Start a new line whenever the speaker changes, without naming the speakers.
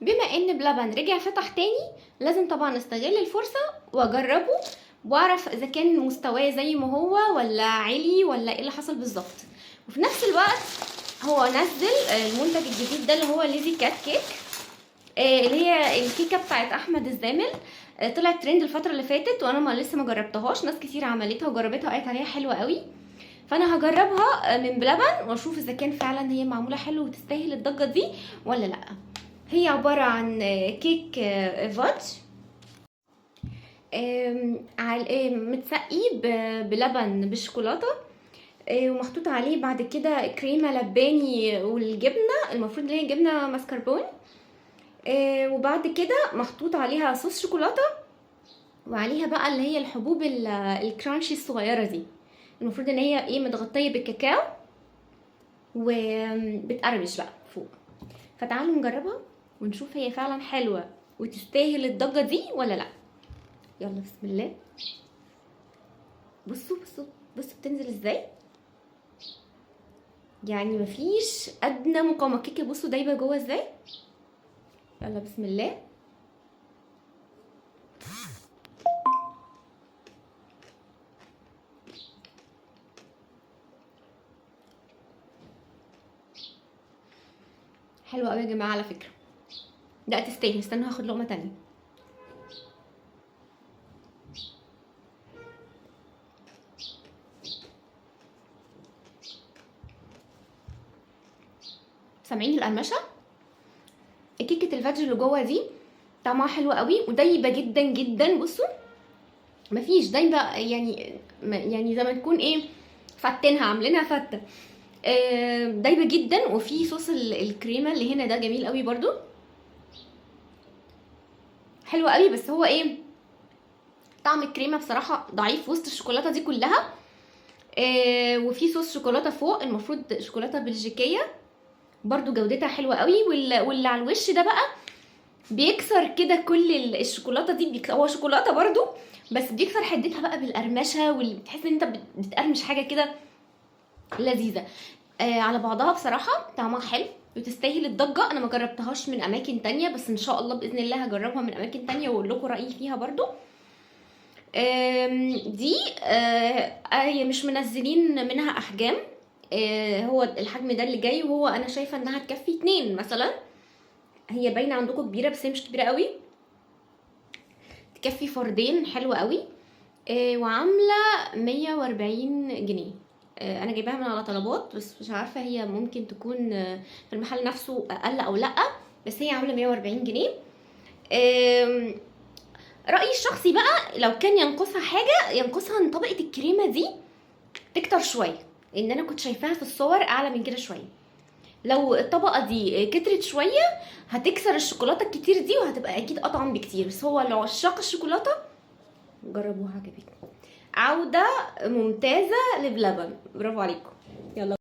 بما ان بلبن رجع فتح تاني، لازم طبعا استغل الفرصة واجربه واعرف اذا كان مستواه زي ما هو ولا عالي ولا ايه اللي حصل بالظبط. وفي نفس الوقت هو نزل المنتج الجديد ده اللي هو ليزي كات كيك، اللي هي الكيكه بتاعت احمد الزامل. طلعت ترند الفتره اللي فاتت وانا لسه ما جربتهاش، ناس كتير عملتها وجربتها وقالت عليها حلوه قوي. فانا هجربها من بلبن واشوف اذا كان فعلا هي معموله حلو وتستاهل الضجه دي ولا لا. هي عباره عن كيك فودج متسقي بلبن بالشوكولاته، ومحطوط عليه بعد كده كريمه لباني والجبنه، المفروض ان هي جبنه ماسكربون. وبعد كده محطوط عليها صوص شوكولاته، وعليها بقى اللي هي الحبوب الكرانشي الصغيره دي، المفروض ان هي متغطيه بالكاكاو وبتقرمش بقى فوق. فتعالوا نجربها ونشوف هي فعلا حلوه وتستاهل الضجه دي ولا لا. يلا بسم الله. بصوا بصوا بصوا بتنزل ازاي، يعني مفيش ادنى مقاومه. كيكه بصوا دايبه جوه ازاي. يلا بسم الله. حلوه قوي يا جماعه على فكره، لا تستاهل. استنوا هاخد لقمه تانية. سامعين القرمشه؟ كيكه الفجر اللي جوه دي طعمها حلو قوي ودايبه جدا جدا. بصوا مفيش دايبه، يعني زي ما تكون فاتينها عاملينها فته. دايبه جدا. وفي صوص الكريمه اللي هنا ده جميل قوي برضو، حلو قوي. بس هو طعم الكريمه بصراحه ضعيف وسط الشوكولاته دي كلها. وفي صوص شوكولاته فوق، المفروض شوكولاته بلجيكيه برضو جودتها حلوه قوي. واللي على الوش ده بقى بيكسر كده كل الشوكولاته دي، هو شوكولاته برضو بس بيكسر حدتها بقى بالقرمشه، واللي بتحس ان انت بتقرمش حاجه كده لذيذه. على بعضها بصراحه طعمها حلو وتستاهل الضجه. انا ما جربتهاش من اماكن تانية، بس ان شاء الله باذن الله هجربها من اماكن تانية واقول لكم رايي فيها برضو. دي هي مش منزلين منها احجام. هو الحجم ده اللي جاي، وهو انا شايفه انها تكفي 2 مثلا. هي باينه عندكم كبيره بس هي مش كبيره قوي، تكفي فردين. حلوه قوي. وعامله 140 جنيه. انا جايباها من على طلبات، بس مش عارفه هي ممكن تكون في المحل نفسه اقل او لا، بس هي عامله 140 جنيه. رأيي الشخصي بقى لو كان ينقصها حاجة، ينقصها ان طبقة الكريمة دي تكتر شوية، لان انا كنت شايفاها في الصور اعلى من كده شوية. لو الطبقة دي كترت شوية هتكسر الشوكولاتة الكتير دي وهتبقى اكيد اطعم بكتير. بس هو لو عشاق الشوكولاتة جربوها عجبتكم. عودة ممتازة لبلبن، برافو عليكم.